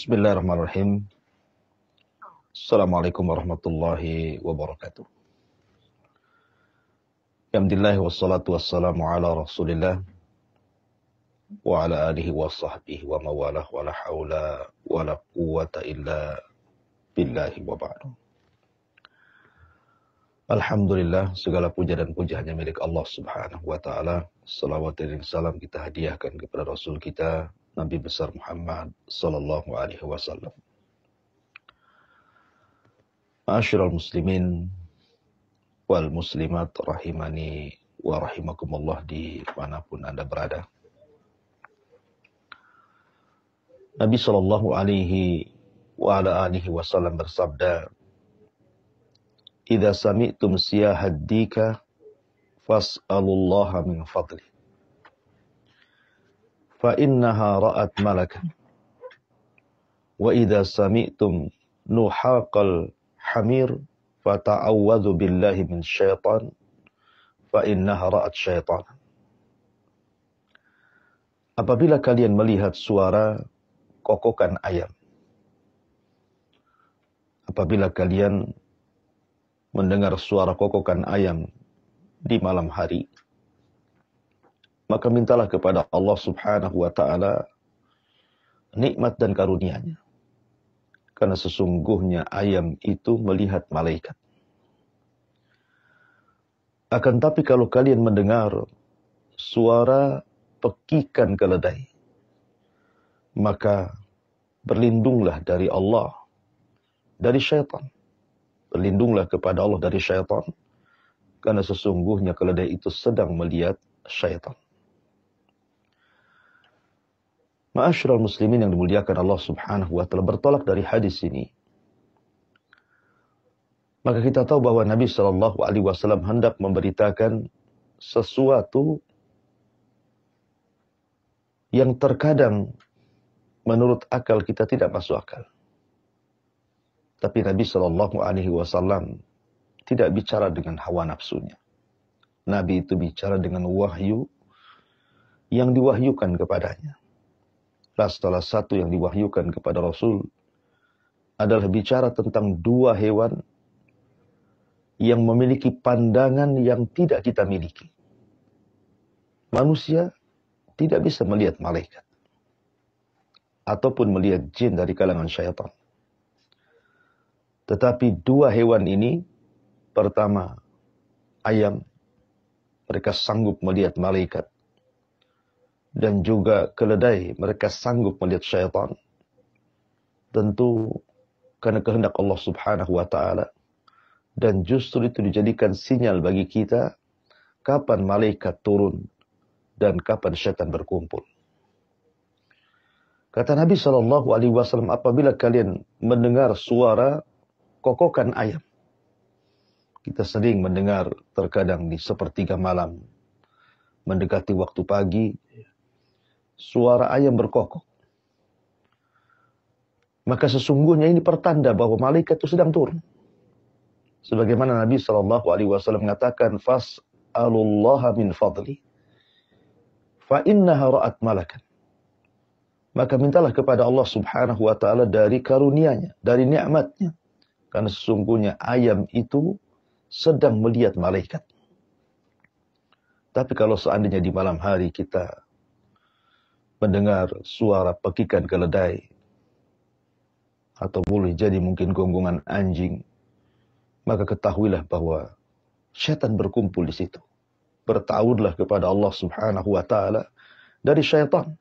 Bismillahirrahmanirrahim. Assalamualaikum warahmatullahi wabarakatuh. Alhamdulillah wassalatu wassalamu ala Rasulillah wa ala alihi wa sahbihi wa mawalah wa la hawla wa la quwwata illa billahi wa ba'du. Alhamdulillah, segala puja dan puja hanya milik Allah Subhanahu wa taala. Salawat dan salam kita hadiahkan kepada Rasul kita Nabi besar Muhammad sallallahu alaihi wasallam. Ma'asyiral muslimin wal muslimat rahimani wa rahimakumullah di manapun Anda berada. Nabi sallallahu alaihi wa ala alihi wasallam bersabda, "Idza sami'tum siyahad dika fas'alullaha min fadli. Fa innaha ra'at malakan. Wa idza sami'tum nuhaqal hamir fata'awwadhu billahi min syaitan fa innaha ra'at syaitan." Apabila kalian melihat suara kokokan ayam, apabila kalian mendengar suara kokokan ayam di malam hari, maka mintalah kepada Allah Subhanahu wa ta'ala nikmat dan karunia-Nya. Karena sesungguhnya ayam itu melihat malaikat. Akan tapi kalau kalian mendengar suara pekikan keledai, maka berlindunglah dari Allah, dari syaitan. Berlindunglah kepada Allah dari syaitan, karena sesungguhnya keledai itu sedang melihat syaitan. Ma'asyiral muslimin yang dimuliakan Allah Subhanahu wa ta'ala, bertolak dari hadis ini, maka kita tahu bahwa Nabi sallallahu alaihi wasallam hendak memberitakan sesuatu yang terkadang menurut akal kita tidak masuk akal. Tapi Nabi sallallahu alaihi wasallam tidak bicara dengan hawa nafsunya. Nabi itu bicara dengan wahyu yang diwahyukan kepadanya. Salah satu yang diwahyukan kepada Rasul adalah bicara tentang dua hewan yang memiliki pandangan yang tidak kita miliki. Manusia tidak bisa melihat malaikat ataupun melihat jin dari kalangan syaitan. Tetapi dua hewan ini, pertama ayam, mereka sanggup melihat malaikat. Dan juga keledai, mereka sanggup melihat syaitan. Tentu karena kehendak Allah Subhanahu wa ta'ala. Dan justru itu dijadikan sinyal bagi kita kapan malaikat turun dan kapan syaitan berkumpul. Kata Nabi SAW, apabila kalian mendengar suara kokokan ayam. Kita sering mendengar terkadang di sepertiga malam, mendekati waktu pagi, suara ayam berkokok. Maka sesungguhnya ini pertanda bahwa malaikat itu sedang turun. Sebagaimana Nabi SAW mengatakan, "Fas'alullaha min fadli, fa innaha ra'at malakan." Maka mintalah kepada Allah Subhanahu wa ta'ala dari karunia-Nya, dari nikmat-Nya. Karena sesungguhnya ayam itu sedang melihat malaikat. Tapi kalau seandainya di malam hari kita mendengar suara pekikan keledai, atau boleh jadi mungkin gonggongan anjing, maka ketahuilah bahwa syaitan berkumpul di situ. Bertawudlah kepada Allah Subhanahu wa ta'ala dari syaitan,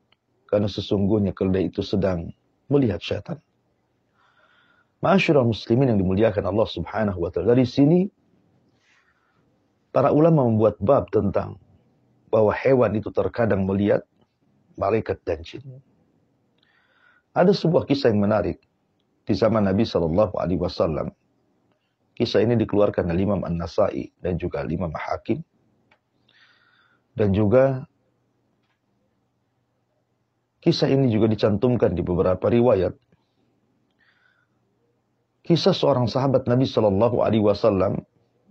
karena sesungguhnya keledai itu sedang melihat syaitan. Ma'asyiral muslimin yang dimuliakan Allah Subhanahu wa ta'ala, dari sini para ulama membuat bab tentang bahwa hewan itu terkadang melihat malaikat dan jin. Ada sebuah kisah yang menarik di zaman Nabi sallallahu alaihi wasallam. Kisah ini dikeluarkan oleh Imam An-Nasa'i dan juga Imam Hakim. Dan juga kisah ini juga dicantumkan di beberapa riwayat. Kisah seorang sahabat Nabi sallallahu alaihi wasallam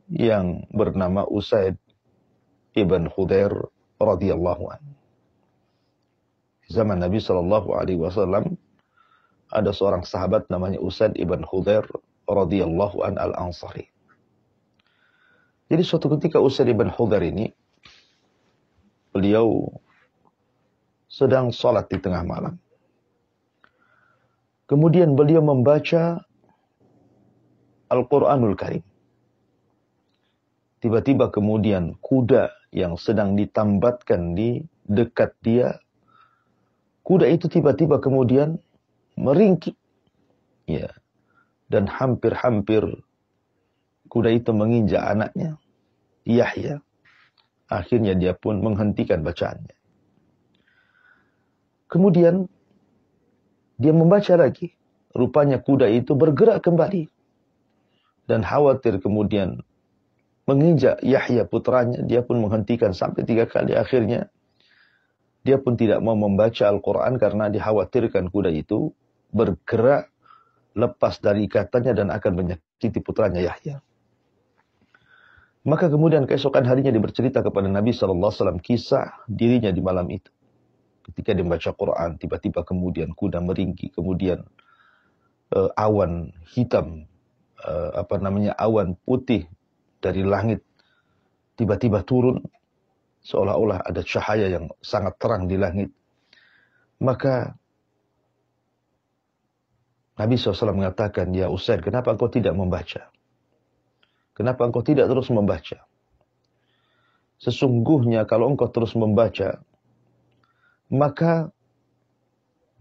yang bernama Usaid ibn Khudair radhiyallahu anhu. Zaman Nabi sallallahu alaihi wasallam, ada seorang sahabat namanya Usaid ibn Khudair radhiyallahu an al-Ansari. Jadi suatu ketika Usaid ibn Khudair ini, beliau sedang sholat di tengah malam. Kemudian beliau membaca Al-Quranul Karim. Tiba-tiba kemudian kuda yang sedang ditambatkan di dekat dia, kuda itu tiba-tiba kemudian meringkik. Ya. Dan hampir-hampir kuda itu menginjak anaknya, Yahya. Akhirnya dia pun menghentikan bacaannya. Kemudian dia membaca lagi. Rupanya kuda itu bergerak kembali. Dan khawatir kemudian menginjak Yahya putranya, dia pun menghentikan sampai 3 kali. Akhirnya dia pun tidak mau membaca Al-Quran karena dikhawatirkan kuda itu bergerak lepas dari ikatannya dan akan menyakiti putranya Yahya. Maka kemudian keesokan harinya dia bercerita kepada Nabi SAW kisah dirinya di malam itu. Ketika dia membaca Quran, tiba-tiba kemudian kuda meringkik, kemudian awan hitam, awan putih dari langit tiba-tiba turun, seolah-olah ada cahaya yang sangat terang di langit. Maka Nabi SAW mengatakan, ya Usaid, kenapa engkau tidak membaca? Kenapa engkau tidak terus membaca? Sesungguhnya kalau engkau terus membaca, maka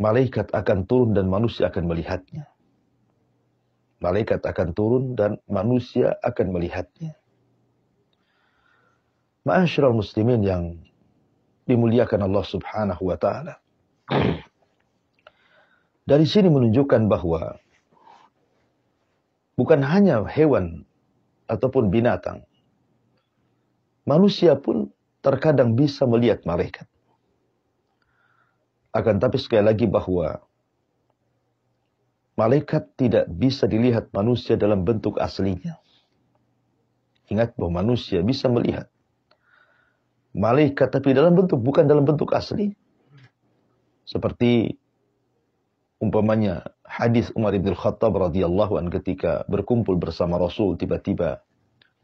malaikat akan turun dan manusia akan melihatnya. Malaikat akan turun dan manusia akan melihatnya. Ma'asyiral muslimin yang dimuliakan Allah Subhanahu wa taala. Dari sini menunjukkan bahwa bukan hanya hewan ataupun binatang, manusia pun terkadang bisa melihat malaikat. Akan tapi sekali lagi bahwa malaikat tidak bisa dilihat manusia dalam bentuk aslinya. Ingat bahwa manusia bisa melihat malaikat tapi bukan dalam bentuk asli. Seperti umpamanya hadis Umar bin Khattab radhiyallahu anhu ketika berkumpul bersama Rasul, tiba-tiba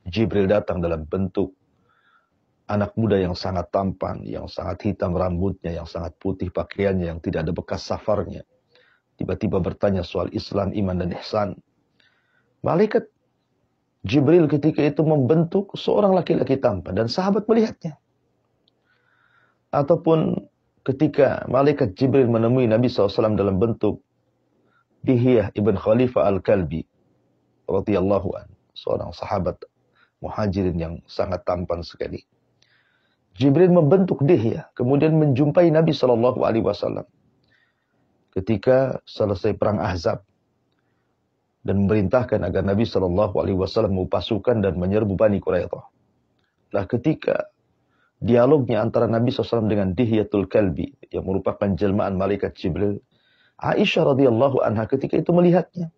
Jibril datang dalam bentuk anak muda yang sangat tampan, yang sangat hitam rambutnya, yang sangat putih pakaiannya, yang tidak ada bekas safarnya. Tiba-tiba bertanya soal Islam, iman dan ihsan. Malaikat Jibril ketika itu membentuk seorang laki-laki tampan dan sahabat melihatnya. Ataupun ketika malaikat Jibril menemui Nabi SAW dalam bentuk Dihiyah ibn Khalifah al-Kalbi radhiyallahu anhu, seorang sahabat muhajirin yang sangat tampan sekali. Jibril membentuk Dihiyah, kemudian menjumpai Nabi SAW ketika selesai perang Ahzab dan memerintahkan agar Nabi SAW mau pasukan dan menyerbu Bani Quraidah. Nah, ketika dialognya antara Nabi SAW dengan Dihiyatul Kalbi yang merupakan jelmaan malaikat Jibril, Aisyah radhiyallahu anha ketika itu melihatnya.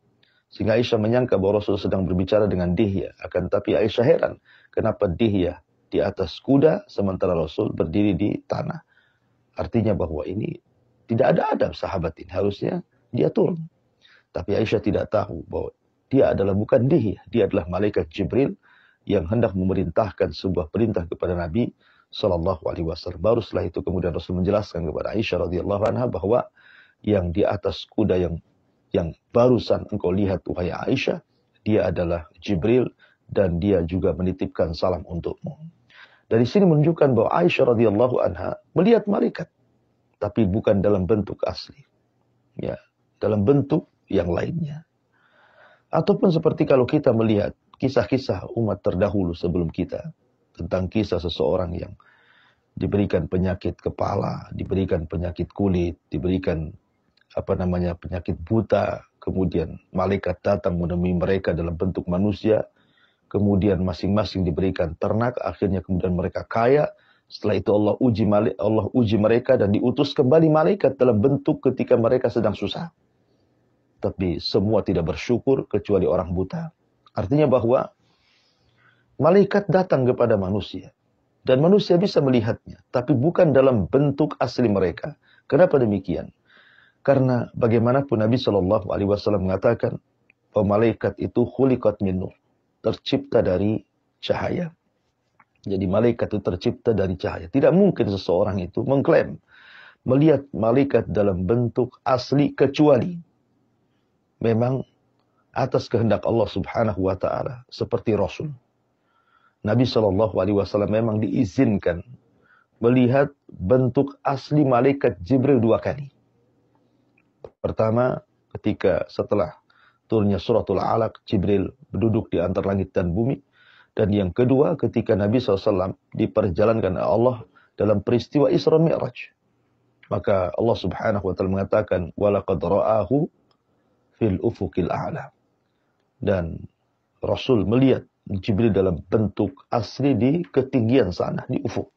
Sehingga Aisyah menyangka bahwa Rasul sedang berbicara dengan Dihiyah. Akan tapi Aisyah heran, kenapa Dihiyah di atas kuda sementara Rasul berdiri di tanah. Artinya bahwa ini tidak ada adab sahabat ini. Harusnya dia turun. Tapi Aisyah tidak tahu bahwa dia adalah bukan Dihiyah. Dia adalah malaikat Jibril yang hendak memerintahkan sebuah perintah kepada Nabi SAW. Baru setelah itu kemudian Rasul menjelaskan kepada Aisyah radhiyallahu anha bahwa yang di atas kuda yang barusan engkau lihat wahai Aisyah, dia adalah Jibril dan dia juga menitipkan salam untukmu. Dari sini menunjukkan bahwa Aisyah radhiyallahu anha melihat malaikat, tapi bukan dalam bentuk asli. Ya, dalam bentuk yang lainnya. Ataupun seperti kalau kita melihat kisah-kisah umat terdahulu sebelum kita, tentang kisah seseorang yang diberikan penyakit kepala, diberikan penyakit kulit, diberikan penyakit buta, kemudian malaikat datang menemui mereka dalam bentuk manusia, kemudian masing-masing diberikan ternak, akhirnya kemudian mereka kaya. Setelah itu Allah uji mereka dan diutus kembali malaikat dalam bentuk ketika mereka sedang susah. Tapi semua tidak bersyukur kecuali orang buta. Artinya bahwa malaikat datang kepada manusia dan manusia bisa melihatnya, tapi bukan dalam bentuk asli mereka. Kenapa demikian? Karena bagaimanapun Nabi Shallallahu Alaihi Wasallam mengatakan bahwa malaikat itu khuliqat min nur, tercipta dari cahaya. Jadi malaikat itu tercipta dari cahaya. Tidak mungkin seseorang itu mengklaim melihat malaikat dalam bentuk asli kecuali memang atas kehendak Allah Subhanahu wa taala, seperti Rasul. Nabi Shallallahu Alaihi Wasallam memang diizinkan melihat bentuk asli malaikat Jibril 2 kali. Pertama, ketika setelah turunnya suratul Alaq, Jibril duduk di antara langit dan bumi. Dan yang kedua, ketika Nabi SAW diperjalankan oleh Allah dalam peristiwa Isra Mi'raj. Maka Allah Subhanahu wa taala mengatakan, "Walaqad ra'ahu fil ufuqil a'la." Dan Rasul melihat Jibril dalam bentuk asli di ketinggian sana, di ufuk.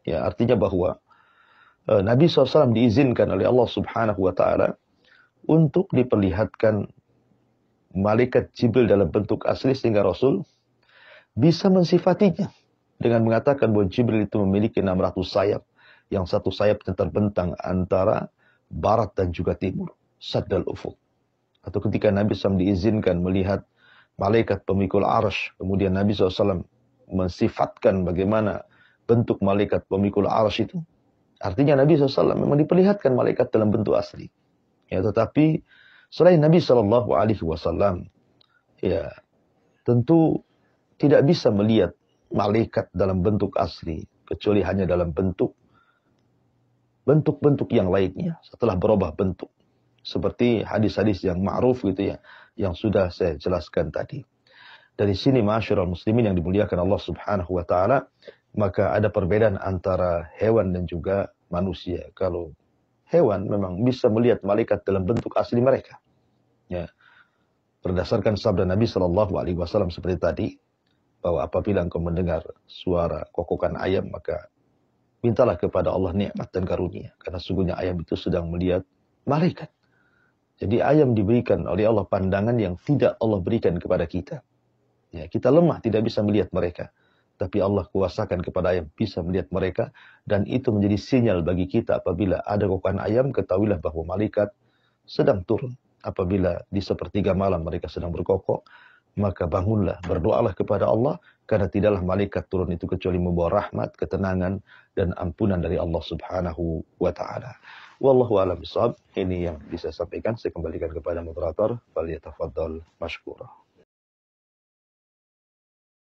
Ya, artinya bahwa Nabi SAW diizinkan oleh Allah Subhanahu wa taala untuk diperlihatkan malaikat Jibril dalam bentuk asli, sehingga Rasul bisa mensifatinya dengan mengatakan bahwa Jibril itu memiliki 600 sayap, yang satu sayapnya terbentang antara barat dan juga timur, saddal ufuk. Atau ketika Nabi SAW diizinkan melihat malaikat pemikul arsy, kemudian Nabi SAW mensifatkan bagaimana bentuk malaikat pemikul arsy itu. Artinya Nabi SAW memang diperlihatkan malaikat dalam bentuk asli. Ya, tetapi selain Nabi Shallallahu Alaihi Wasallam, ya tentu tidak bisa melihat malaikat dalam bentuk asli kecuali hanya dalam bentuk-bentuk yang lainnya setelah berubah bentuk, seperti hadis-hadis yang ma'ruf gitu ya, yang sudah saya jelaskan tadi. Dari sini ma'asyiral muslimin yang dimuliakan Allah Subhanahu wa taala, maka ada perbedaan antara hewan dan juga manusia. Kalau hewan memang bisa melihat malaikat dalam bentuk asli mereka. Ya. Berdasarkan sabda Nabi Shallallahu Alaihi Wasallam seperti tadi, bahwa apabila engkau mendengar suara kokokan ayam, maka mintalah kepada Allah nikmat dan karunia, karena sungguhnya ayam itu sedang melihat malaikat. Jadi ayam diberikan oleh Allah pandangan yang tidak Allah berikan kepada kita. Ya, kita lemah tidak bisa melihat mereka, tapi Allah kuasakan kepada ayam bisa melihat mereka, dan itu menjadi sinyal bagi kita apabila ada kokokan ayam, ketahuilah bahwa malaikat sedang turun. Apabila di sepertiga malam mereka sedang berkokok, maka bangunlah, berdoalah kepada Allah, karena tidaklah malaikat turun itu kecuali membawa rahmat, ketenangan, dan ampunan dari Allah Subhanahu wa taala. Wallahu a'lam bishawab. Ini yang bisa saya sampaikan. Saya kembalikan kepada moderator. Falyatafaddal mashkura.